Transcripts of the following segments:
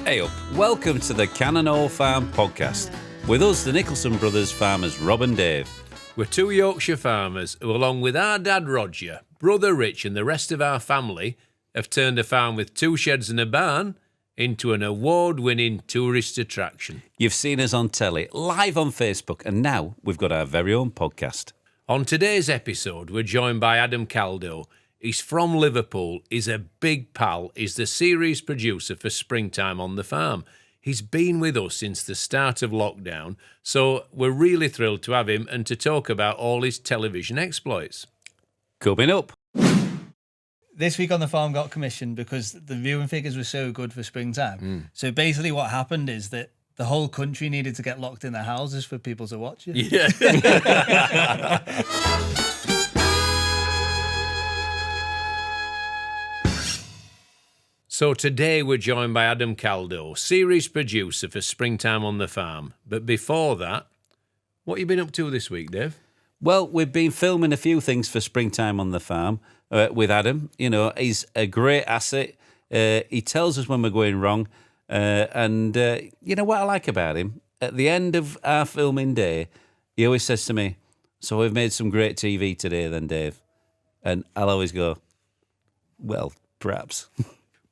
Hey up, welcome to the Cannon Farm podcast. With us, the Nicholson brothers farmers Rob and Dave. We're two Yorkshire farmers who, along with our dad Roger, brother Rich and the rest of our family, have turned a farm with 2 sheds and a barn into an award-winning tourist attraction. You've seen us on telly, live on Facebook, and now we've got our very own podcast. On today's episode, we're joined by Adam Caldow. He's from Liverpool, he's a big pal, he's the series producer for Springtime on the Farm. He's been with us since the start of lockdown, so we're really thrilled to have him and to talk about all his television exploits. Coming up. This week on the farm got commissioned because the viewing figures were so good for Springtime. So basically what happened is that the whole country needed to get locked in their houses for people to watch it. Yeah. So today we're joined by Adam Caldow, series producer for Springtime on the Farm. But before that, what have you been up to this week, Dave? Well, we've been filming a few things for Springtime on the Farm with Adam. You know, he's a great asset. He tells us when we're going wrong. And you know what I like about him? At the end of our filming day, he always says to me, "So we've made some great TV today then, Dave." And I'll always go, "Well, perhaps."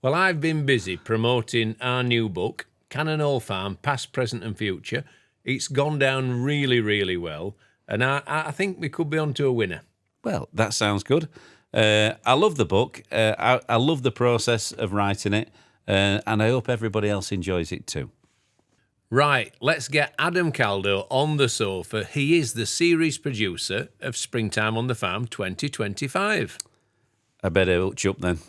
Well, I've been busy promoting our new book, Cannon Farm, Past, Present and Future. It's gone down really, really well. And I think we could be on to a winner. Well, that sounds good. I love the book. I love the process of writing it. And I hope everybody else enjoys it too. Right, let's get Adam Caldow on the sofa. He is the series producer of Springtime on the Farm 2025. I better hook you up then.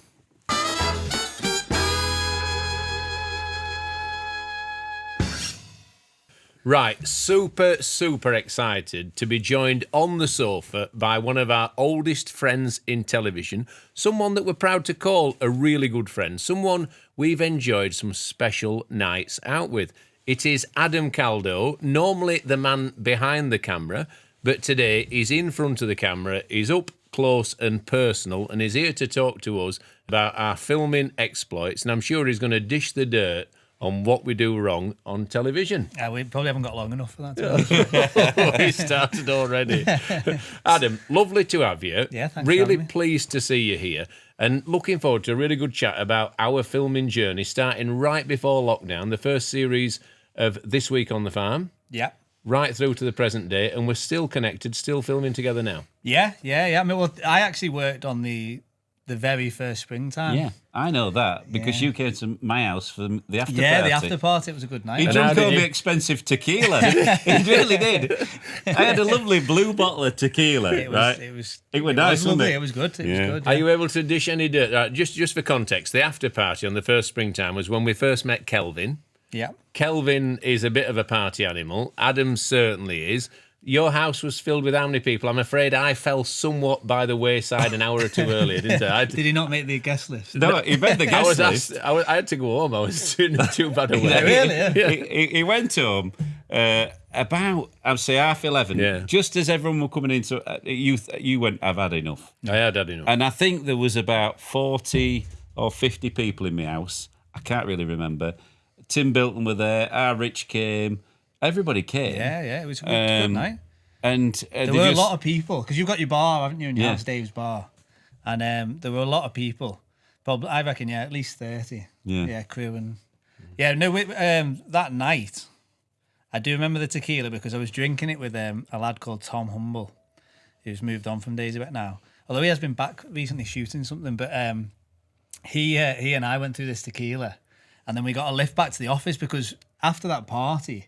Right, super excited to be joined on the sofa by one of our oldest friends in television, someone that we're proud to call a really good friend, someone we've enjoyed some special nights out with. It is Adam Caldow, normally the man behind the camera, but today he's in front of the camera, he's up close and personal, and he's here to talk to us about our filming exploits, and I'm sure he's going to dish the dirt on what we do wrong on television. We probably haven't got long enough for that. We started already. Adam, lovely to have you. Yeah, thanks for Really having me. pleased to see you here. And looking forward to a really good chat about our filming journey, starting right before lockdown, the first series of This Week on the Farm, Yeah. right through to the present day, and we're still connected, still filming together now. Yeah. I mean, well, I actually worked on the very first Springtime. Yeah, I know that because you came to my house for the after party. Yeah, the after party, it was a good night. He how drunk did all you- the expensive tequila. He really did. I had a lovely blue bottle of tequila, It was, right? it was nice, wasn't lovely. it? It was good. It was good. Are you able to dish any dirt? Just for context, the after party on the first Springtime was when we first met Kelvin. Yeah. Kelvin is a bit of a party animal. Adam certainly is. Your house was filled with how many people? I'm afraid I fell somewhat by the wayside an hour or two earlier, didn't I? Did he not make the guest list? No, he made the I guest was list. asked, I had to go home. I was too bad away. Yeah, really? Yeah. He went home about, I'd say, 11:30. Yeah. Just as everyone were coming in. So you went, "I've had enough." I had enough. And I think there was about 40 or 50 people in my house. I can't really remember. Tim Bilton were there. Our Rich came. Everybody came. Yeah. It was a good night. And There were a lot of people because you've got your bar, haven't you? In your Yeah. house, Dave's bar, and there were a lot of people. Probably, I reckon, at least 30. Yeah. Crew and that night, I do remember the tequila because I was drinking it with a lad called Tom Humble, who's moved on from Days of It now. Although he has been back recently shooting something, but he and I went through this tequila, and then we got a lift back to the office because after that party.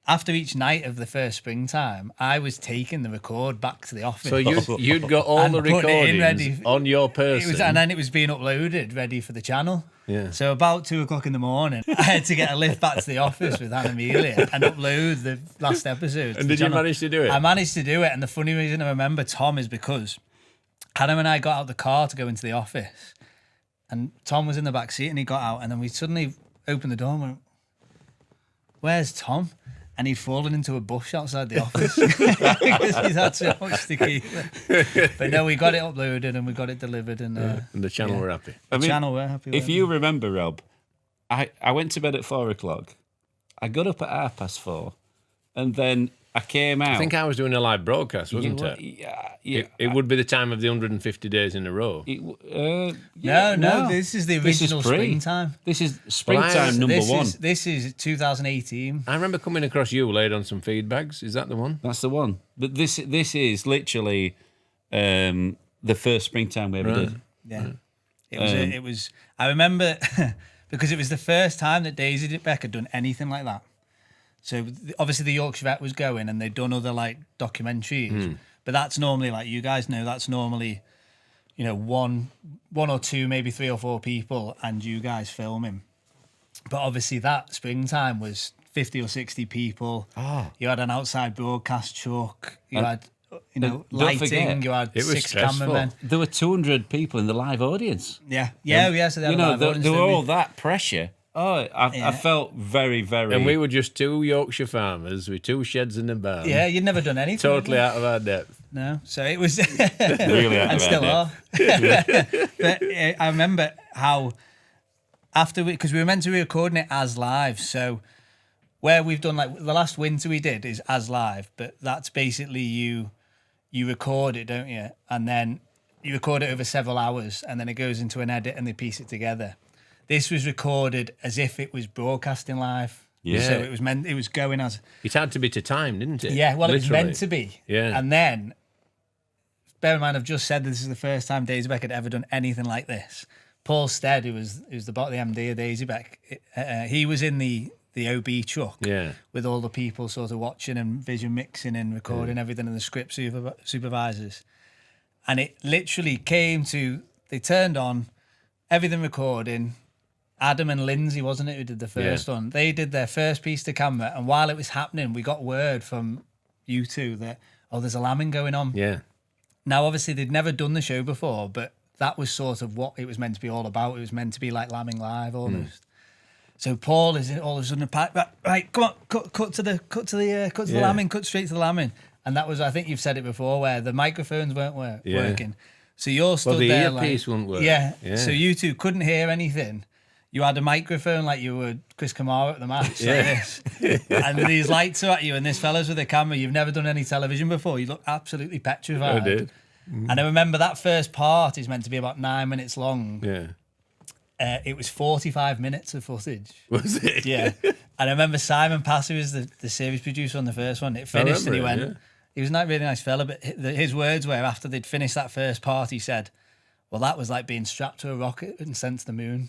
After each night of the first Springtime, I was taking the record back to the office. So you'd got all And the putting it in recordings ready. on your person. And then it was being uploaded, ready for the channel. Yeah. So about 2:00 in the morning, I had to get a lift back to the office with Anna Amelia and upload the last episode. And did you manage to do it? I managed to do it. And the funny reason I remember Tom is because Hannah and I got out the car to go into the office, and Tom was in the back seat, and he got out, and then we suddenly opened the door and went, "Where's Tom?" And he'd fallen into a bush outside the office because he'd had so much tequila. But no, we got it uploaded and we got it delivered, and and the channel were happy. I mean, channel were happy. if weren't you remember, Rob, I went to bed at 4 o'clock. I got up at 4:30, and then I came out. I think I was doing a live broadcast, wasn't it? Yeah. It would be the time of the 150 days in a row. No, this is the original springtime. This is springtime number one. This is 2018. I remember coming across you laid on some feedbags. Is that the one? That's the one. But this is literally the first springtime we ever did. Yeah, it was. I remember because it was the first time that Daisy Beck had done anything like that. So obviously the Yorkshire Vet was going, and they'd done other like documentaries, but that's normally, like you guys know, that's normally, one or two, maybe 3 or 4 people, and you guys filming. But obviously that springtime was 50 or 60 people. You had an outside broadcast truck. You had lighting. Forget, you had it was 6 stressful. cameramen. There were 200 people in the live audience. Yeah. So they had a live audience, there were didn't they? all that pressure. Oh, I felt very, very. And we were just 2 Yorkshire farmers with 2 sheds in the barn. Yeah, you'd never done anything. Totally out of our depth. No, so it was really out and of still our are. But I remember how after because we were meant to be recording it as live. So where we've done like the last winter we did is as live, but that's basically you record it, don't you? And then you record it over several hours, and then it goes into an edit, and they piece it together. This was recorded as if it was broadcasting live. Yeah. So it was going as. It had to be to time, didn't it? Yeah, well, Literally. it was meant to be. Yeah. And then, bear in mind, I've just said this is the first time Daisy Beck had ever done anything like this. Paul Stead, who was the MD of Daisy Beck, he was in the OB truck with all the people sort of watching and vision mixing and recording everything, and the script supervisors. And it literally came to, they turned on, everything recording. Adam and Lindsay, wasn't it, who did the first one? They did their first piece to camera, and while it was happening, we got word from you two that, there's a lambing going on. Yeah. Now, obviously, they'd never done the show before, but that was sort of what it was meant to be all about. It was meant to be like lambing live almost. So Paul is all of a sudden right, come on, cut to the lambing, cut straight to the lambing. And that was, I think you've said it before, where the microphones weren't working. So you're stood the there earpiece wouldn't work. Yeah. Yeah. So you two couldn't hear anything. You had a microphone like you were Chris Kamara at the match, like this. And these lights are at you, and this fella's with a camera. You've never done any television before. You look absolutely petrified. I did. And I remember that first part is meant to be about 9 minutes long. Yeah. It was 45 minutes of footage. Was it? Yeah. And I remember Simon Passer was the series producer on the first one. It finished and he went, he was a really nice fella, but his words were, after they'd finished that first part, he said, well, that was like being strapped to a rocket and sent to the moon.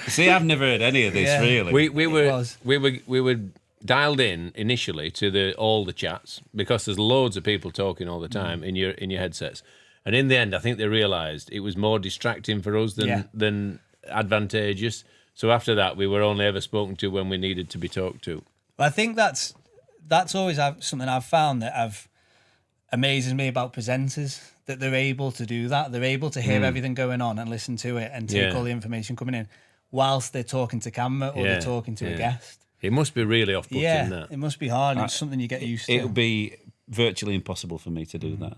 See, I've never heard any of this, really. We were dialed in initially to all the chats, because there's loads of people talking all the time in your headsets. And in the end, I think they realised it was more distracting for us than advantageous. So after that, we were only ever spoken to when we needed to be talked to. Well, I think that's always something I've found that amazes me about presenters, that they're able to do that. They're able to hear everything going on and listen to it and take all the information coming in whilst they're talking to camera or they're talking to a guest. It must be really off-putting, that. It must be hard. It's something you get used to. It would be virtually impossible for me to do that.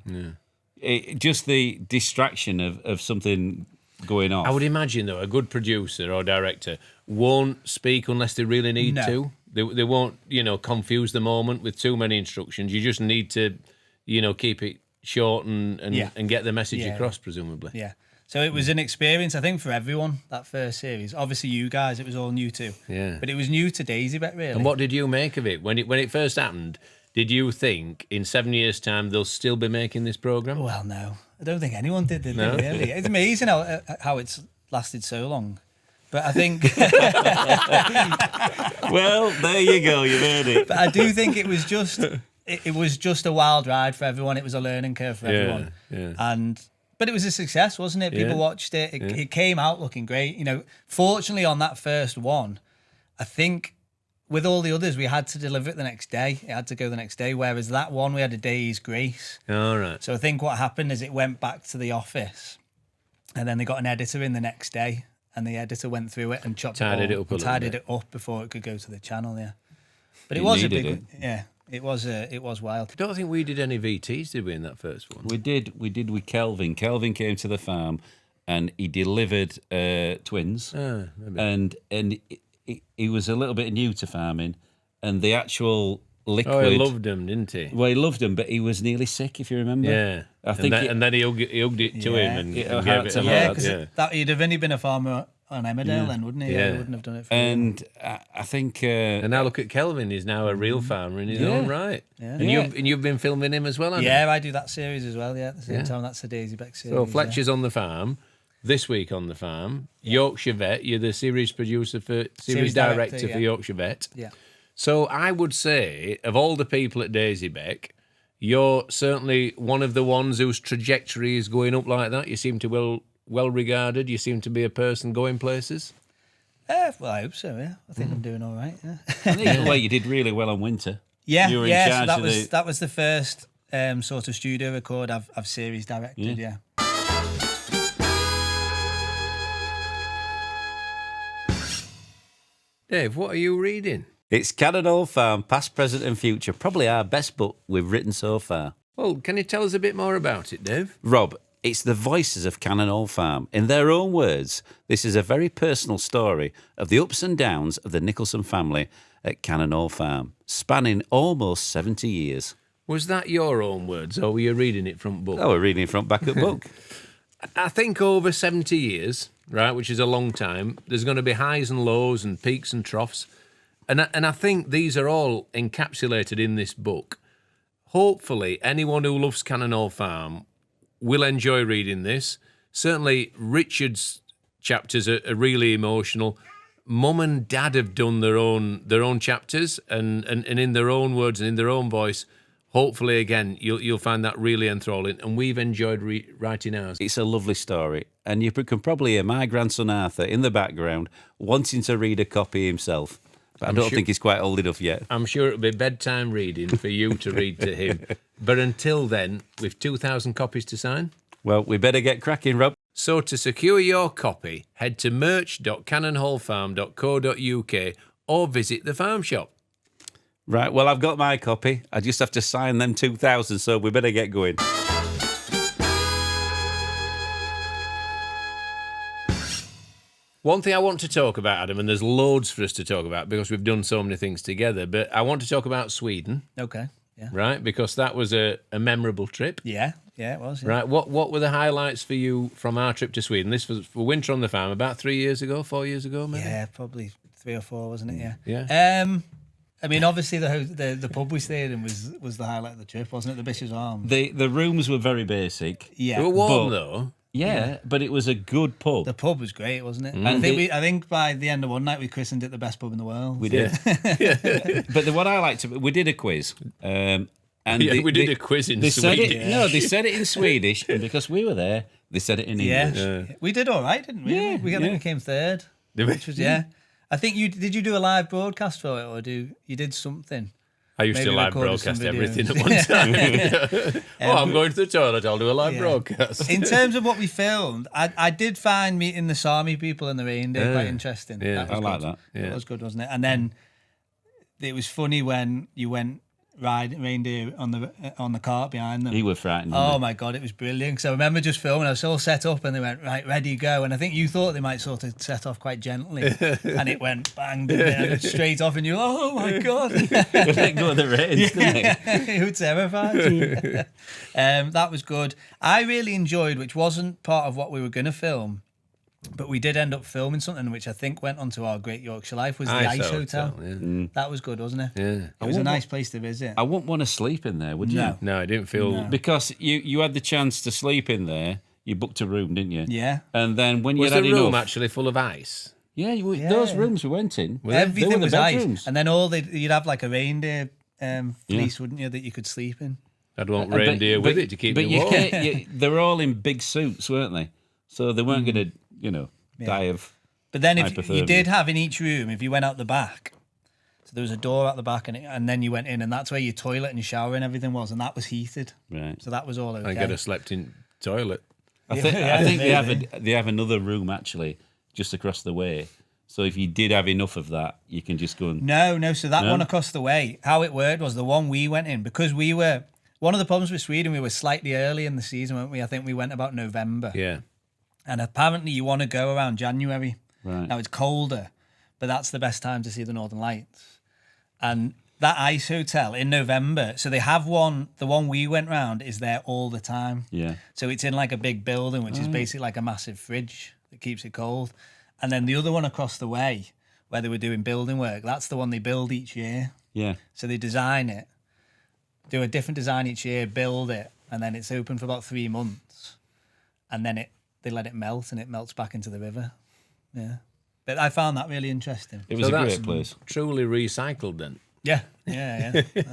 Just the distraction of something going off. I would imagine, though, a good producer or director won't speak unless they really need to. They won't, confuse the moment with too many instructions. You just need to, keep it short and get the message across, presumably. Yeah. So it was an experience, I think, for everyone, that first series. Obviously, you guys, it was all new to. Yeah. But it was new to Daisy Beck, really. And what did you make of it? When it first happened, did you think in 7 years' time they'll still be making this programme? Well, no. I don't think anyone did they, No? really? It's amazing how it's lasted so long. But I think... Well, there you go, you've heard it. But I do think it was just... It was just a wild ride for everyone. It was a learning curve for everyone. Yeah. But it was a success, wasn't it? People watched it. It came out looking great. Fortunately, on that first one, I think with all the others, we had to deliver it the next day. It had to go the next day. Whereas that one, we had a day's grace. All right. So I think what happened is it went back to the office, and then they got an editor in the next day, and the editor went through it and tidied it up before it could go to the channel. Yeah, but it was a big one. Yeah. It was wild. I don't think we did any VTs, did we, in that first one? We did with Kelvin. Kelvin came to the farm and he delivered twins, and he was a little bit new to farming, and the actual liquid. Oh, he loved them, didn't he? Well, he loved them, but he was nearly sick, if you remember. Yeah, I think, and then he hugged it to him and gave it a Yeah, hug. because he'd have only been a farmer on Emmerdale then, wouldn't he? Yeah. He wouldn't have done it for and I think. And now look at Kelvin; he's now a real farmer in his own right. Yeah. And you've been filming him as well, haven't you? Yeah, I do that series as well, at the same time. That's the Daisy Beck series. So Fletcher's on the farm. This week on the farm, Yorkshire Vet. You're the series producer series director for Yorkshire Vet. Yeah. So I would say, of all the people at Daisy Beck, you're certainly one of the ones whose trajectory is going up like that. You seem to well regarded. You seem to be a person going places. Well, I hope so, yeah. I think I'm doing all right, yeah. I think, well, you did really well on Winter. Yeah, You were in so charge that was the first sort of studio record I've series directed, yeah. Dave, what are you reading? It's Cannon Hall Farm, Past, Present and Future. Probably our best book we've written so far. Well, can you tell us a bit more about it, Dave? Rob, it's the voices of Cannon Hall Farm. In their own words, this is a very personal story of the ups and downs of the Nicholson family at Cannon Hall Farm, spanning almost 70 years. Was that your own words, or were you reading it from book? Oh, we're reading it front back of the book. I think over 70 years, right, which is a long time, there's going to be highs and lows and peaks and troughs. And I think these are all encapsulated in this book. Hopefully, anyone who loves Cannon Hall Farm will enjoy reading this. Certainly, Richard's chapters are really emotional. Mum and Dad have done their own chapters, and in their own words and in their own voice. Hopefully, again, you'll find that really enthralling, and we've enjoyed writing ours. It's a lovely story, and you can probably hear my grandson Arthur in the background wanting to read a copy himself. But I don't think he's quite old enough yet. I'm sure it'll be bedtime reading for you to read to him. But until then, we've 2,000 copies to sign. Well, we better get cracking, Rob. So to secure your copy, head to merch.cannonhallfarm.co.uk or visit the farm shop. Right, well, I've got my copy. I just have to sign them 2,000, so we better get going. One thing I want to talk about, Adam, and there's loads for us to talk about because we've done so many things together, but I want to talk about Sweden. Okay, yeah. Right, because that was a memorable trip. Yeah, it was. Yeah. Right, what were the highlights for you from our trip to Sweden? This was for Winter on the Farm about 4 years ago, maybe? Yeah, probably 3 or 4, wasn't it? Yeah. Yeah. I mean, obviously the pub we stayed in was the highlight of the trip, wasn't it? The Bishop's Arms. The rooms were very basic. Yeah. They were warm, But- though. Yeah, but it was a good pub. The pub was great, wasn't it? And I think by the end of one night we christened it the best pub in the world. We did. But what I liked, we did a quiz. And we did a quiz in they said Swedish. it, No, they said it in Swedish, and because we were there, they said it in English. Yeah. We did all right, didn't we? Yeah, I think we came third. Did we? Which was I think did you do a live broadcast for it, or you did something? I used to Maybe live recorded some broadcast everything at videos. one time. I'm going to the toilet, I'll do a live broadcast. In terms of what we filmed, I did find meeting the Sami people and the reindeer quite interesting. Yeah, was I like good. that. Yeah. It was good, wasn't it? And then it was funny when you went ride reindeer on the cart behind them. He was frightened. Oh my God, it was brilliant. Because I remember just filming, I was all set up and they went, right, ready, go. And I think you thought they might sort of set off quite gently. And it went bang, straight off and you, oh my God. He let go of the reins, didn't he? You were terrified. That was good. I really enjoyed, which wasn't part of what we were going to film, but we did end up filming something which I think went onto our Great Yorkshire Life, was the Ice Hotel. Yeah. That was good, wasn't it? Yeah. It was a nice place to visit. I wouldn't want to sleep in there, would you? No. No, I didn't feel... Because you had the chance to sleep in there. You booked a room, didn't you? Yeah. And then when Was you had the room enough... actually full of ice? Yeah, those rooms we went in. They Everything were the was bedrooms. ice. And then you'd have like a reindeer fleece, wouldn't you, that you could sleep in? I'd want reindeer with it to keep me warm. They were all in big suits, weren't they? So they weren't going to, die of... But then if you hypothermia. did have in each room, if you went out the back, so there was a door out the back and then you went in and that's where your toilet and your shower and everything was, and that was heated. Right. So that was all okay. I could have slept in toilet. I think they have another room actually just across the way. So if you did have enough of that, you can just go and... No. So that one across the way, how it worked was the one we went in, because we were... One of the problems with Sweden, we were slightly early in the season, weren't we? I think we went about November. Yeah. And apparently you want to go around January. Right. Now it's colder, but that's the best time to see the Northern Lights. And that ice hotel in November, so they have one, the one we went round is there all the time. Yeah. So it's in like a big building, which is basically like a massive fridge that keeps it cold. And then the other one across the way, where they were doing building work, that's the one they build each year. Yeah. So they design it, do a different design each year, build it, and then it's open for about 3 months. And then they let it melt, and it melts back into the river. Yeah. But I found that really interesting. It was a great place. Truly recycled then. Yeah.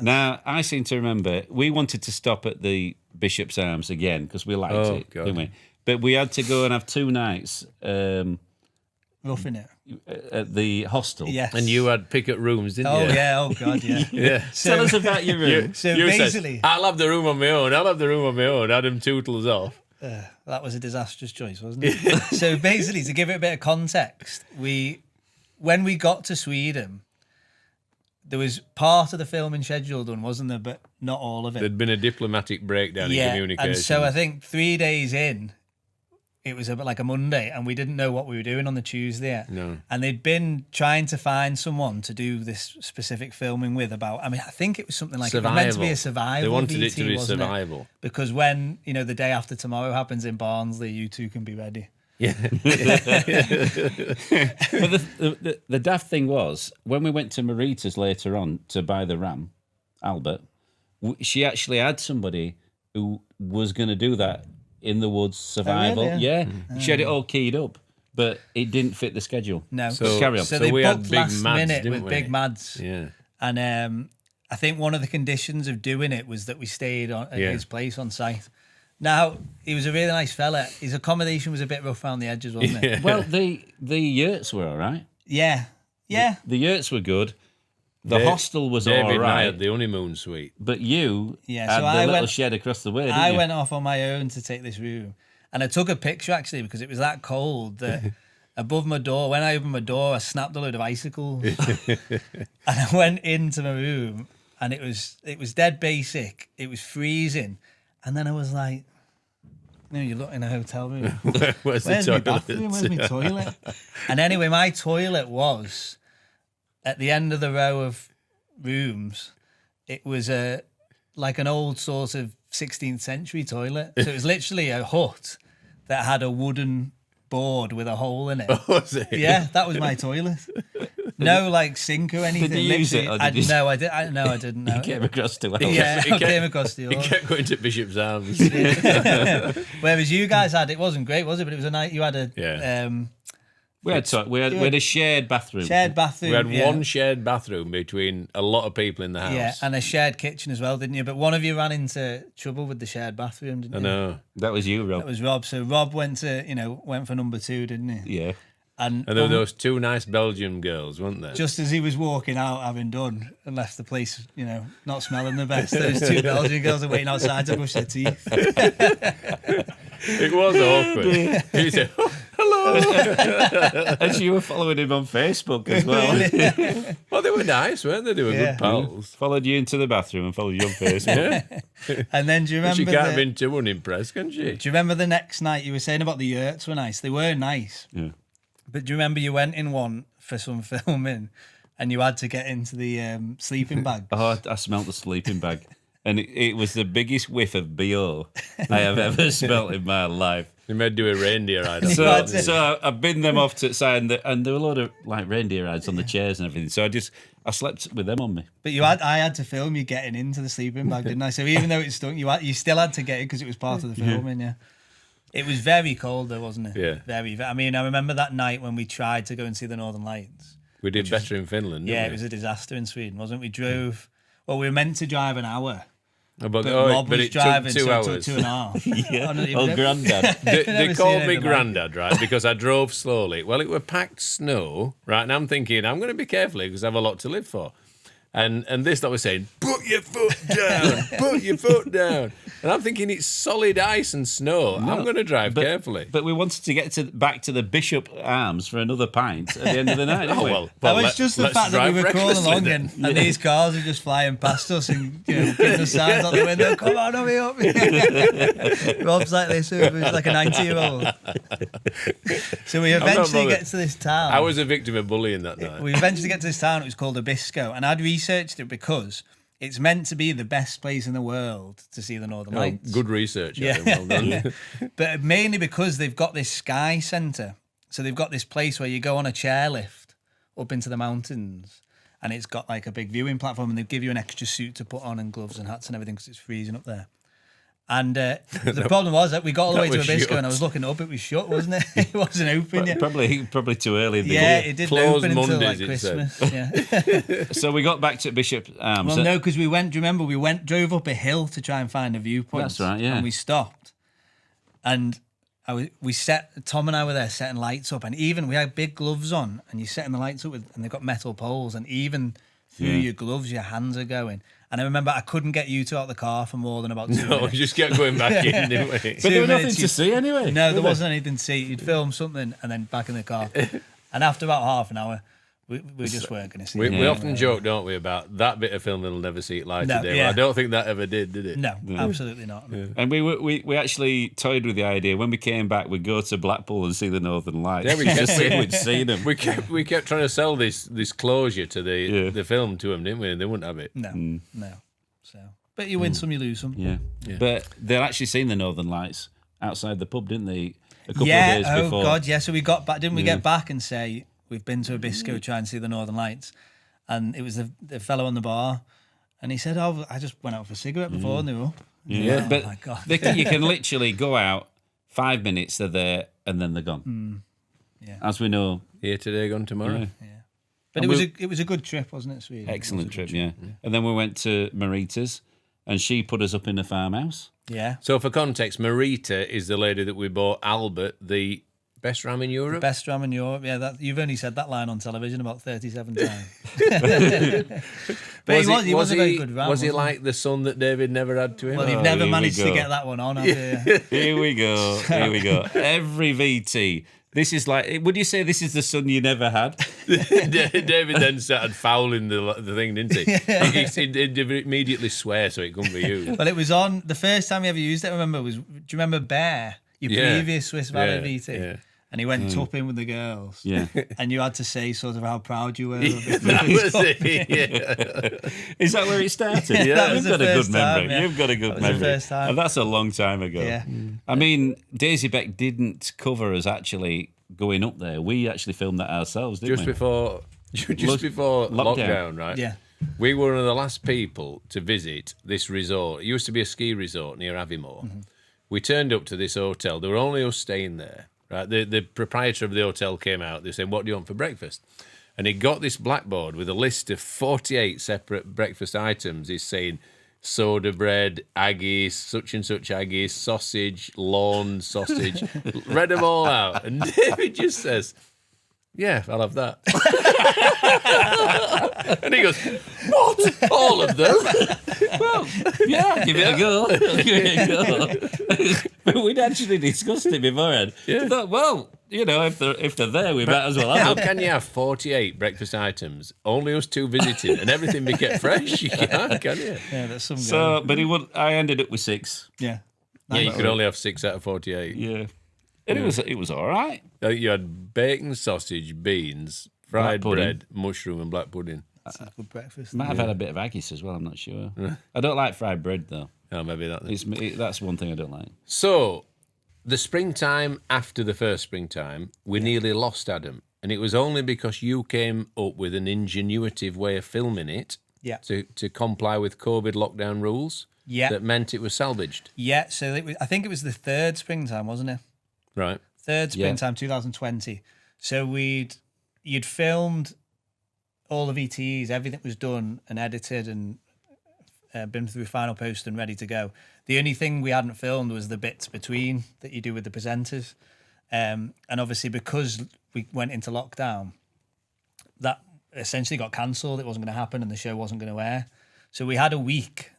Now, I seem to remember we wanted to stop at the Bishop's Arms again because we liked it, God. didn't we? But we had to go and have 2 nights Roughing it. at the hostel. Yes. And you had picket rooms, didn't Oh, you? yeah. Oh, God, yeah. Yeah. Tell us about your room. So You basically, said, I'll have the room on my own. I'll have the room on my own. Adam Tootles off. that was a disastrous choice, wasn't it? So basically, to give it a bit of context, when we got to Sweden, there was part of the filming schedule done, wasn't there? But not all of it. There'd been a diplomatic breakdown in communication. And so I think 3 days in, it was a bit like a Monday, and we didn't know what we were doing on the Tuesday. No. And they'd been trying to find someone to do this specific filming with I think it was something like it was meant to be a survival. They wanted VT, it to be wasn't it? survival. Because when, the day after tomorrow happens in Barnsley, you two can be ready. Yeah. But the daft thing was, when we went to Marita's later on to buy the ram, Albert, she actually had somebody who was going to do that in the woods survival. really? Yeah. She had it all keyed up, but it didn't fit the schedule. No. So carry on. So So they we had booked big last Mads, minute didn't with we? Big Mads. Yeah. And I think one of the conditions of doing it was that we stayed at his place on site. Now, he was a really nice fella. His accommodation was a bit rough around the edges, wasn't it? Well, the yurts were all right. Yeah. Yeah. The yurts were good. The hostel was David all and I right. had the honeymoon suite. But you Yeah, had so the I little went- shed across the way, didn't I you? went off on my own to take this room. And I took a picture, actually, because it was that cold that above my door, when I opened my door, I snapped a load of icicles. And I went into my room, and it was dead basic. It was freezing. And then I was like, you look in a hotel room. Where's Where's the my toilet? bathroom? Where's my toilet? And anyway, my toilet was at the end of the row of rooms. It was like an old sort of 16th century toilet. So it was literally a hut that had a wooden board with a hole in it. Was it? Yeah, that was my toilet. No, like sink or anything. Did you use it, or did you- No, I didn't. No, You came across to us. yeah, He I kept- came across the He old. kept going to Bishop's Arms. Whereas you guys had, it wasn't great, was it? But it was a night. You had a Yeah. We had a shared bathroom. shared bathroom. We had yeah. one shared bathroom between a lot of people in the house. Yeah, and a shared kitchen as well, didn't you? But one of you ran into trouble with the shared bathroom, didn't I you? know. That was you, Rob. That was Rob. So Rob went for number 2, didn't he? Yeah. And And there were those 2 nice Belgian girls, weren't there? just as he was walking out, having done and left the place, not smelling the best, those 2 Belgian girls are waiting outside to brush their teeth. It was awkward. He said, oh, hello. And you were following him on Facebook as well. Well, they were nice, weren't they? They were Yeah. good pals. Followed you into the bathroom and followed you on Facebook. Yeah. And then do you remember? She can't have been too unimpressed, can she? Do you remember the next night you were saying about the yurts were nice? They were nice. Yeah. But do you remember you went in one for some filming, and you had to get into the sleeping bag? Oh, I smelt the sleeping bag. And it was the biggest whiff of BO I have ever smelt in my life. They made do a reindeer ride. So I binned them off to side, and there were a lot of like reindeer rides on the chairs and everything. So I slept with them on me. But I had to film you getting into the sleeping bag, didn't I? So even though it stunk, you still had to get it because it was part of the filming. Yeah. It was very cold though, wasn't it? Yeah. Very. I mean, I remember that night when we tried to go and see the Northern Lights. We did better in Finland, didn't Yeah, we? it was a disaster in Sweden, wasn't it? We drove. Well, we were meant to drive an hour, But, but Rob was it driving, took 2 so hours. it took 2.5. Yeah. Oh, granddad. They Never called seen me anything like Grandad, right? Because I drove slowly. Well, it were packed snow, right? And I'm thinking, I'm going to be careful because I have a lot to live for. And this that was saying, put your foot down, put your foot down. And I'm thinking it's solid ice and snow. I'm going to drive carefully. But we wanted to get back to the Bishop Arms for another pint at the end of the night, didn't we? It's just the fact that we were crawling along and these cars are just flying past us and giving us signs out the window, come on, hurry up. Rob's like this, he's like a 90-year-old. So we eventually get to this town. I was a victim of bullying that night. We eventually get to this town. It was called Abisko, and I'd researched it because it's meant to be the best place in the world to see the Northern Lights. Good research. Yeah. Well done. But mainly because they've got this sky centre. So they've got this place where you go on a chairlift up into the mountains, and it's got like a big viewing platform, and they give you an extra suit to put on and gloves and hats and everything because it's freezing up there. And the problem was that we got all the way to Abisko and I was looking up, it was shut, wasn't it? It wasn't open yet. Probably too early. It didn't Closed open until Mondays, like Christmas. Yeah. So we got back to Bishop Arms. Well, no, because we went, do you remember, drove up a hill to try and find a viewpoint. That's right, yeah. And we stopped. And Tom and I were there setting lights up, and even we had big gloves on, and you're setting the lights up and they've got metal poles, and even through your gloves, your hands are going. And I remember I couldn't get you two out the car for more than about 2 minutes. No, we just kept going back in, didn't we? But there was nothing to see anyway. No, there wasn't anything to see. You'd film something and then back in the car. And after about half an hour, we just weren't going to see it. We often joke, don't we, about that bit of film that'll never see it light today. Yeah. Well, I don't think that ever did it? No, absolutely not. Yeah. And we actually toyed with the idea when we came back we'd go to Blackpool and see the Northern Lights. Yeah, we kept just saying we'd seen them. We kept trying to sell this closure to the film to them, didn't we? And they wouldn't have it. No. So, but you win some, you lose some. Yeah. But they'd actually seen the Northern Lights outside the pub, didn't they? A couple of days before. Oh God, yeah. So we got back, didn't we? Get back and say we've been to Abisko trying to see the Northern Lights, and it was the fellow on the bar, and he said, "Oh, I just went out for a cigarette before and they were up." Yeah, but my God. you can literally go out 5 minutes, they're there, and then they're gone. Yeah. As we know. Here today, gone tomorrow. Yeah. But it was a good trip, wasn't it, Sweden? Excellent trip, yeah. And then we went to Marita's, and she put us up in the farmhouse. Yeah. So for context, Marita is the lady that we bought Albert the best ram in Europe. Best ram in Europe. Yeah, you've only said that line on television about 37 times. But he was a very good ram. Was he like the son that David never had to him? Well, you've never managed to get that one on, have you? Here we go. Every VT. This is like, would you say this is the son you never had? David then started fouling the thing, didn't he? He'd immediately swear so it couldn't be you. Well, it was on, the first time he ever used it, I remember, do you remember Bear? Your previous Swiss Valley VT? Yeah. And he went tupping with the girls. Yeah. And you had to say sort of how proud you were of it. That was it, yeah. Is that where it started? Yeah, You've got a good memory. Yeah. You've got a good memory. The first time. And that's a long time ago. Yeah. I mean, Daisy Beck didn't cover us actually going up there. We actually filmed that ourselves, didn't we? Just before lockdown, right? Yeah. We were one of the last people to visit this resort. It used to be a ski resort near Aviemore. Mm-hmm. We turned up to this hotel. There were only us staying there. Right, the proprietor of the hotel came out. They said, "What do you want for breakfast?" And he got this blackboard with a list of 48 separate breakfast items. He's saying soda bread, aggies, such and such aggies, sausage, lawn sausage. Read them all out, and David just says, "Yeah, I'll have that." And he goes, "What? All of them?" Well, yeah, give it a go. But we'd actually discussed it beforehand. Yeah. I thought, well, you know, if they're there, we might as well have How them. can you have 48 breakfast items, only us two visiting, and everything be kept fresh? You can't, can you? Yeah, that's some So, but I ended up with 6. Yeah. Yeah, you could only have 6 out of 48. Yeah. And it was all right. You had bacon, sausage, beans, fried bread, mushroom, and black pudding. That's a good breakfast. Might have had a bit of haggis as well, I'm not sure. I don't like fried bread, though. Oh, maybe that. That's one thing I don't like. So, the springtime after the first springtime, we nearly lost Adam. And it was only because you came up with an ingenuitive way of filming it to comply with COVID lockdown rules that meant it was salvaged. Yeah, so I think it was the third springtime, wasn't it? Right. Third springtime, 2020. So you'd filmed all the VTEs, everything was done and edited and been through final post and ready to go. The only thing we hadn't filmed was the bits between that you do with the presenters. And obviously because we went into lockdown, that essentially got cancelled. It wasn't going to happen and the show wasn't going to air. So we had a week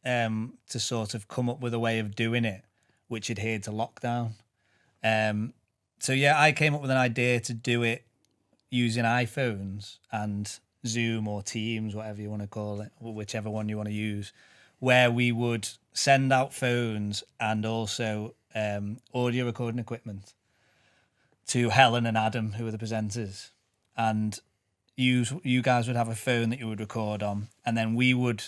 to sort of come up with a way of doing it, which adhered to lockdown. So yeah, I came up with an idea to do it using iPhones and Zoom or Teams, whatever you want to call it, whichever one you want to use, where we would send out phones and also audio recording equipment to Helen and Adam, who are the presenters, and you guys would have a phone that you would record on, and then we would,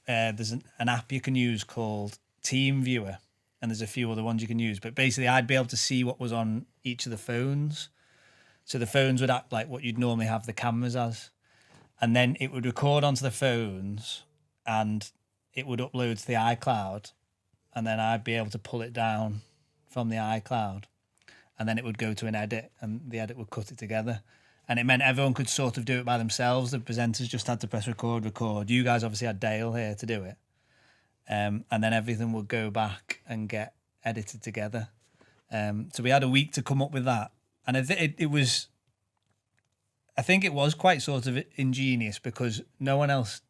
there's an app you can use called Team Viewer, and there's a few other ones you can use, but basically I'd be able to see what was on each of the phones. So the phones would act like what you'd normally have the cameras as, and then it would record onto the phones and it would upload to the iCloud, and then I'd be able to pull it down from the iCloud, and then it would go to an edit, and the edit would cut it together. And it meant everyone could sort of do it by themselves. The presenters just had to press record. You guys obviously had Dale here to do it. And then everything would go back and get edited together. So we had a week to come up with that. And I think it was quite sort of ingenious because no one else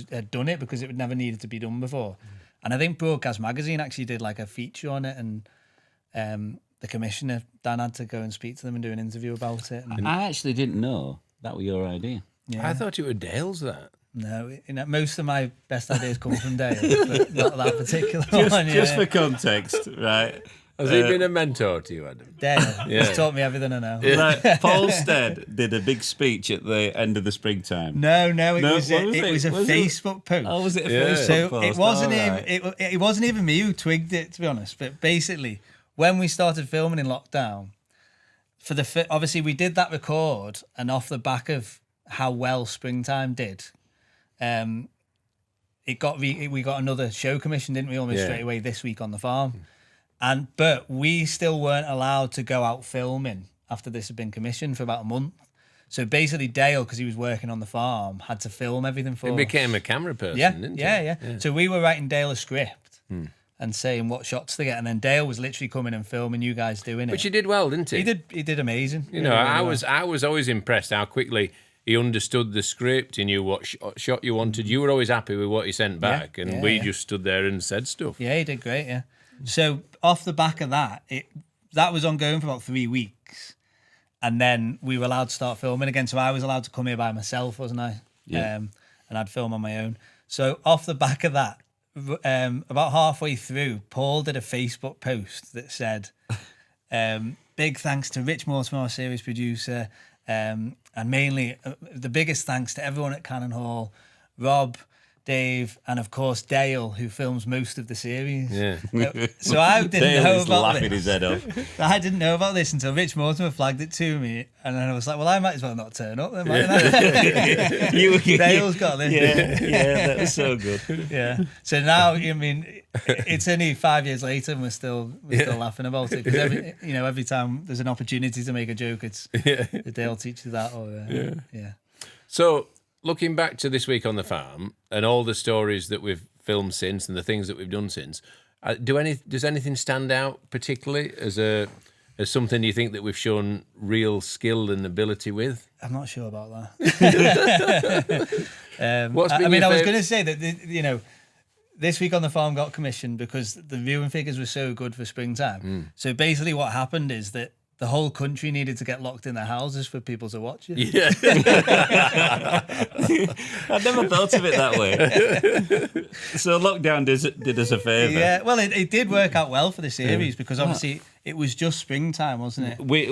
had done it because it would never needed to be done before. And I think Broadcast Magazine actually did like a feature on it, and the commissioner, Dan, had to go and speak to them and do an interview about it. And I actually didn't know that was your idea. I thought it was Dale's, that. No, most of my best ideas come from Dale, but not that particular one. Just for context, right? Has he been a mentor to you, Adam? Dale, he's taught me everything I know. Right, Paul Stead did a big speech at the end of the springtime. No, it was a Facebook post. Oh, was it a Facebook post? It wasn't it wasn't even me who twigged it, to be honest. But basically, when we started filming in lockdown, obviously we did that record, and off the back of how well Springtime did, we got another show commission, didn't we? Almost straight away this week on the farm. But we still weren't allowed to go out filming after this had been commissioned for about a month. So basically Dale, because he was working on the farm, had to film everything for us. He became a camera person, didn't he? Yeah. So we were writing Dale a script and saying what shots to get, and then Dale was literally coming and filming you guys doing it. Which he did well, didn't he? He did amazing. You know, I was always impressed how quickly he understood the script. He knew what shot you wanted. You were always happy with what he sent back, and we just stood there and said stuff. Yeah, he did great, yeah. So off the back of that, that was ongoing for about 3 weeks, and then we were allowed to start filming again. So I was allowed to come here by myself, wasn't I? Yeah. And I'd film on my own. So off the back of that, about halfway through, Paul did a Facebook post that said, big thanks to Rich Mortimer, our series producer, and mainly the biggest thanks to everyone at Cannon Hall, Rob, Dave, and of course Dale, who films most of the series. Yeah. So I didn't know about laughing his head off. I didn't know about this until Rich Mortimer flagged it to me, and then I was like, "Well, I might as well not turn up then." Dale's got this. Yeah, that was so good. Yeah. So now, I mean, it's only 5 years later, and we're still laughing about it because every time there's an opportunity to make a joke, it's Dale teaches that. Or So, looking back to this week on the farm and all the stories that we've filmed since and the things that we've done since, does anything stand out particularly as something you think that we've shown real skill and ability with? I'm not sure about that. I was going to say that this week on the farm got commissioned because the viewing figures were so good for Springtime. So basically, what happened is that the whole country needed to get locked in their houses for people to watch it. Yeah. I'd never thought of it that way. So lockdown did us a favour. Yeah, well, it did work out well for the series because obviously it was just Springtime, wasn't it? We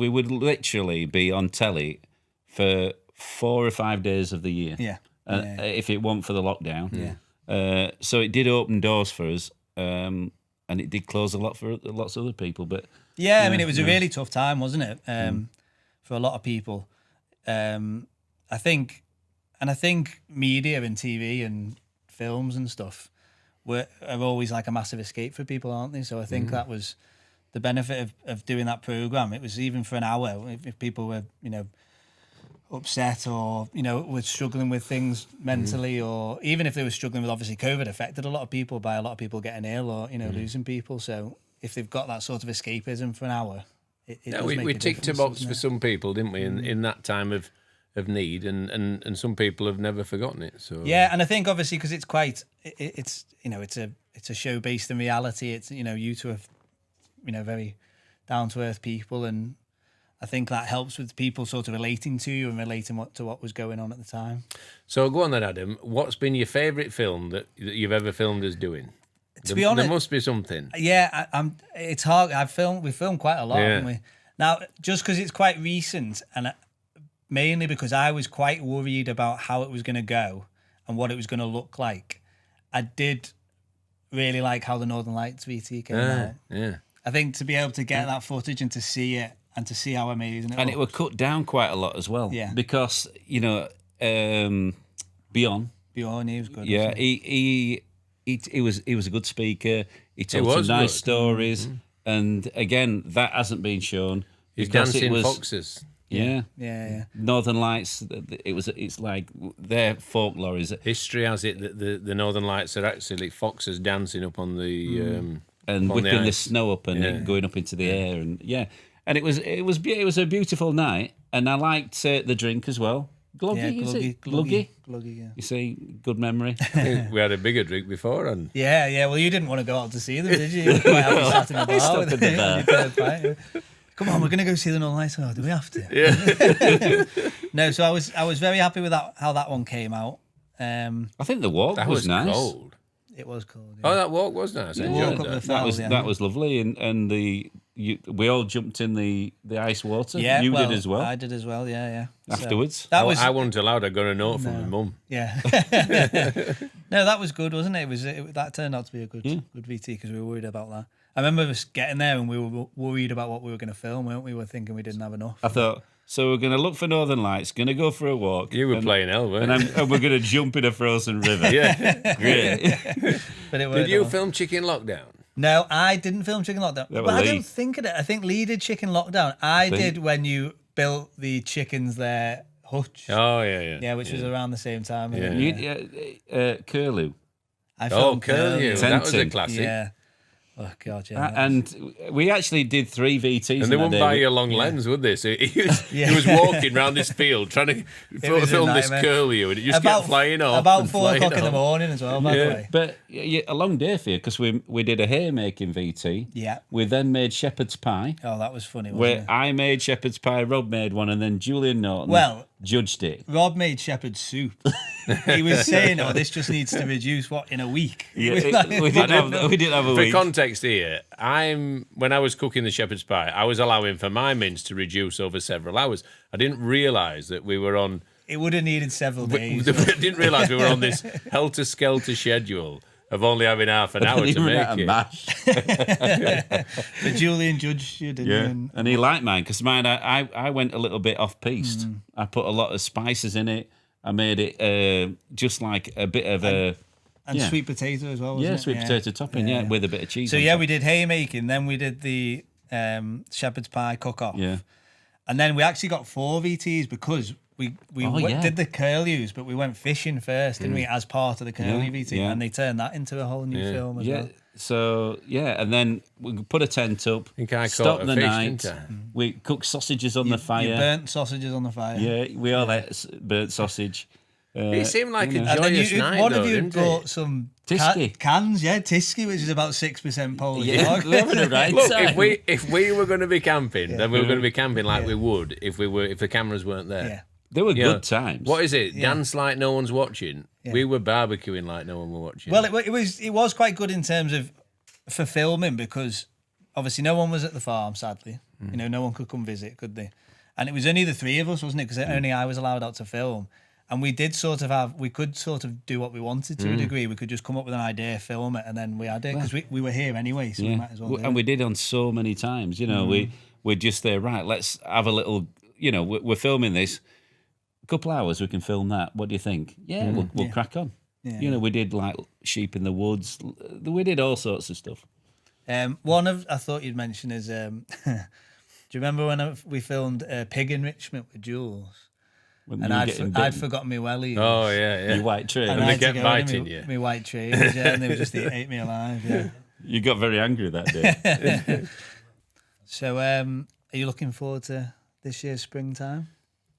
would literally be on telly for 4 or 5 days of the year. Yeah. If it weren't for the lockdown. Yeah. So it did open doors for us, and it did close a lot for lots of other people, but... Yeah, I mean, it was a really tough time, wasn't it, for a lot of people? I think media and TV and films and stuff are always like a massive escape for people, aren't they? So I think that was the benefit of doing that programme. It was even for an hour, if people were, upset or, were struggling with things mentally, or even if they were struggling with, obviously, COVID affected a lot of people by a lot of people getting ill or, losing people. So if they've got that sort of escapism for an hour, it Yeah, does make we a ticked a difference, box doesn't for it? some people, didn't we? In that time of need, and some people have never forgotten it. So Yeah, and I think obviously because it's quite, it's it's a show based in reality. It's you two are very down to earth people, and I think that helps with people sort of relating to you and relating to what was going on at the time. So go on then, Adam. What's been your favourite film that you've ever filmed us doing? To be honest, there must be something. Yeah, it's hard. We filmed quite a lot, Yeah. haven't we? Now, just because it's quite recent, and mainly because I was quite worried about how it was going to go and what it was going to look like, I did really like how the Northern Lights VT came out. Yeah. I think to be able to get that footage and to see it and to see how amazing it And looked. it were cut down quite a lot as well. Yeah. Because, Beyond, Bjorn, he was good. yeah, wasn't he? he was a good speaker. He told was some nice good. stories. And again, that hasn't been shown. He's because dancing it was, foxes. Yeah. Yeah. Northern Lights, it's like their folklore is History has it that the Northern Lights are actually foxes dancing up on the and up on whipping the ice. snow up and it going up into the air and and it was a beautiful night, and I liked the drink as well. Gluggy, is it? Gluggy. Gluggy, yeah. You see, good memory. We had a bigger drink before, and Yeah. Well, you didn't want to go out to see them, did you? You were quite happy sat in the bar. stopped with at the them. bar. You did, right? Come on, we're going to go see the Northern Lights. Oh, do we have to? yeah, No, so I was very happy with how that one came out. I think the walk that was was nice. cold. It was cold. Yeah. Oh, that walk was nice. I walk enjoyed up the that. falls, yeah. That was lovely, and we all jumped in the ice water. Yeah, you well, did as well I did as well. Yeah. So afterwards. that was I wasn't allowed. I got a note from my mum. yeah. No, that was good, wasn't it? That turned out to be a good VT because we were worried about that. I remember us getting there and we were worried about what we were going to film, weren't we? We were thinking we didn't have enough. I thought, so we're going to look for Northern Lights, going to go for a walk. You were playing hell, weren't you? and we're going to jump in a frozen river. Yeah. Great. But it Did worked you out. film Chicken Lockdown? No, I didn't film Chicken Lockdown. That But was I Lee. don't think it. I think Lee did Chicken Lockdown. I did when you built the chickens there, hutch. Oh, yeah. Yeah, which was around the same time. Yeah. Curlew. I Oh, filmed Curlew. That was a Tenting. classic. Yeah. Oh God, yeah. And we actually did 3 VTs. And they wouldn't buy you a long lens, would they? So he was walking around this field trying to was a film this nightmare. curlew, and it just kept flying off. About and 4 flying o'clock in the off. morning as well, by the way. But a long day for you, because we did a haymaking VT. Yeah. We then made shepherd's pie, Oh, that was funny, wasn't where it? I made shepherd's pie, Rob made one, and then Julian Norton Well- judged it. Rob made shepherd's soup. He was saying, "Oh, this just needs to reduce in a week." Yeah, We were like- we didn't have a For week. context here, when I was cooking the shepherd's pie, I was allowing for my mince to reduce over several hours. I didn't realise that we were on. It would have needed several days. I didn't realise we were on this helter-skelter schedule of only having half an hour He to ran make out of it. But mash. Julian judged you, didn't Yeah, you? and he liked mine because mine I went a little bit off piste. I put a lot of spices in it. I made it just like a bit of a And sweet potato as well, wasn't it? sweet potato topping, with a bit of cheese. So on yeah, top. we did haymaking, then we did the shepherd's pie cook-off. Yeah. And then we actually got 4 VTs because we did the curlews, but we went fishing first, didn't we, as part of the curlew VT, yeah. and they turned that into a whole new film as well. So and then we put a tent up. think I caught stopped a the fish, night. didn't I? We cooked sausages on the fire. You burnt sausages on the fire. Yeah, we all ate burnt sausage. It seemed like a And then joyous night, one though, of you didn't brought it? some Tisky. cans, Tisky, which is about 6% Polish. Yeah, lager. we're having a right Look, time. if we were going to be camping, then we were going to be camping like we would if the cameras weren't there. Yeah. They were You know, good times. What is it? Dance like no one's watching. Yeah. We were barbecuing like no one were watching. Well, it was quite good in terms of for filming because obviously no one was at the farm, sadly. No one could come visit, could they? And it was only the 3 of us, wasn't it? Because only I was allowed out to film. And we could sort of do what we wanted to a degree. We could just come up with an idea, film it, and then we had it because we were here anyway, so we might as well do and it. we did on so many times. We're just there, right? Let's have a little. We're filming this. A couple hours, we can film that. What do you think? Yeah, we'll crack on. Yeah. We did like sheep in the woods. We did all sorts of stuff. One of I thought you'd mention is do you remember when we filmed Pig Enrichment with Jules? When And you were I'd getting I'd bitten. forgotten my wellies. oh yeah. Your white tray. And they I had to kept go biting in you. my white trays, and they were just ate me alive. Yeah. You got very angry that day. So Are you looking forward to this year's springtime?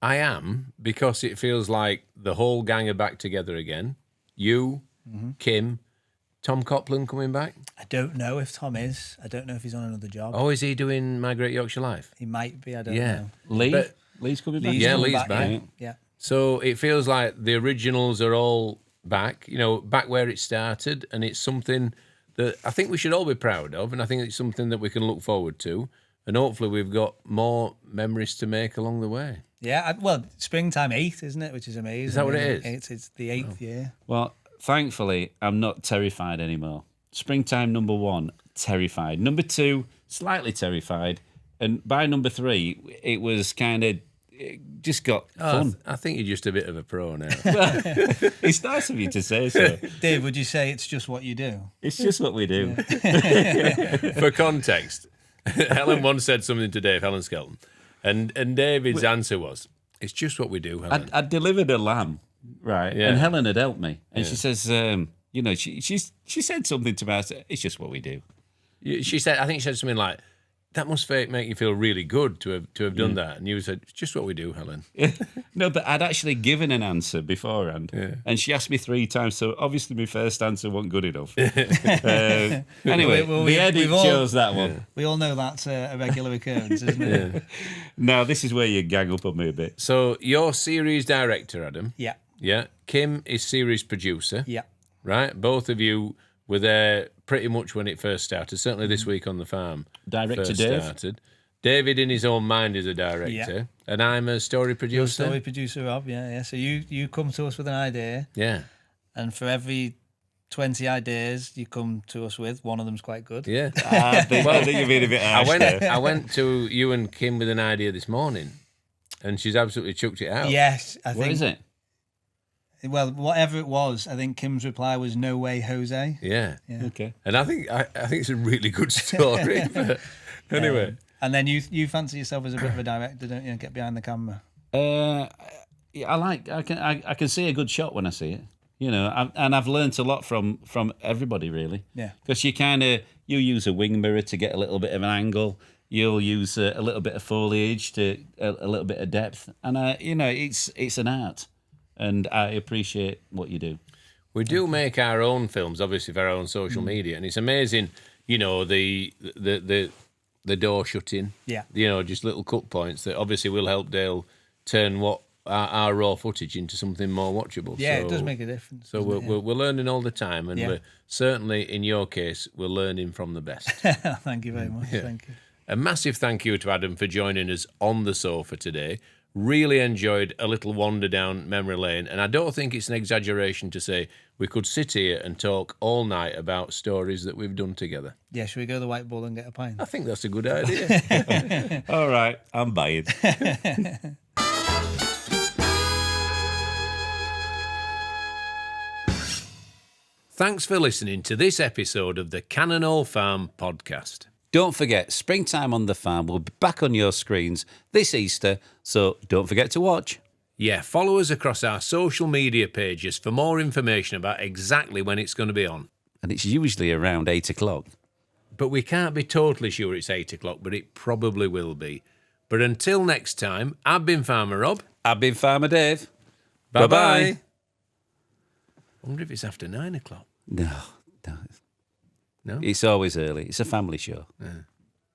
I am, because it feels like the whole gang are back together again. You, Kim, Tom Copland coming back. I don't know if Tom is. I don't know if he's on another job. Oh, is he doing My Great Yorkshire Life? He might be. I don't Yeah. know. Lee's coming back. Lee's Yeah, coming Lee's back. Yeah. So it feels like the originals are all back, back where it started. And it's something that I think we should all be proud of. And I think it's something that we can look forward to. And hopefully we've got more memories to make along the way. Yeah. Well, springtime 8, isn't it? Which is amazing. Is that what it is? It's the 8th year. Well, thankfully, I'm not terrified anymore. Springtime number 1, terrified. Number 2, slightly terrified. And by number 3, it was kind of, it just got fun. I think you're just a bit of a pro now. It's nice of you to say so. Dave, would you say it's just what you do? It's just what we do. For context, Helen once said something to Dave, Helen Skelton, and David's answer was, "It's just what we do, Helen." I delivered a lamb, right? Yeah. And Helen had helped me. And she says, she said something to me. I said, it's just what we do. She said, I think she said something like, "That must make you feel really good to have done that." And you said, "It's just what we do, Helen." No, but I'd actually given an answer beforehand. Yeah. And she asked me 3 times, so obviously my first answer wasn't good enough. Anyway, Well, the edit we've all- chose that one. We all know that's a regular occurrence, isn't it? Now, this is where you gang up on me a bit. So you're series director, Adam. Yeah. Yeah. Kim is series producer. Yeah. Right. Both of you were there pretty much when it first started. Certainly this week on the farm. Director first Dave. started. David, in his own mind, is a director, and I'm a story producer. Story producer, Rob. Yeah. So you come to us with an idea, Yeah. and for every 20 ideas you come to us with, one of them's quite good. Yeah. I think you're being a bit harsh there. I went to you and Kim with an idea this morning, and she's absolutely chucked it out. Yes, I think. What is it? Well, whatever it was, I think Kim's reply was "No way, Jose." Yeah. Okay. And I think it's a really good story. But anyway. And then you fancy yourself as a bit of a director, don't you? Get behind the camera. Yeah, I can see a good shot when I see it. And I've learnt a lot from everybody really. Yeah. Because you use a wing mirror to get a little bit of an angle. You'll use a little bit of foliage to a little bit of depth, and it's an art, and I appreciate what you do. We do make our own films, obviously, for our own social media, and it's amazing, the door shutting. Yeah. Just little cut points that obviously will help Dale turn what our raw footage into something more watchable. Yeah, So- it does make a difference. So doesn't we're learning all the time, and Yeah. we're certainly, in your case, we're learning from the best. it? Thank you very much. Thank you. A massive thank you to Adam for joining us on the sofa today. Really enjoyed a little wander down memory lane, and I don't think it's an exaggeration to say we could sit here and talk all night about stories that we've done together. Yeah, should we go to the White Bull and get a pint? I think that's a good idea. All right, I'm buying. Thanks for listening to this episode of the Cannonall Farm podcast. Don't forget, Springtime on the Farm will be back on your screens this Easter, so don't forget to watch. Yeah, follow us across our social media pages for more information about exactly when it's going to be on. And it's usually around 8 o'clock. But we can't be totally sure it's 8 o'clock, but it probably will be. But until next time, I've been Farmer Rob. I've been Farmer Dave. Bye-bye. Bye-bye. I wonder if it's after 9 o'clock. No. No? It's always early. It's a family show. Yeah.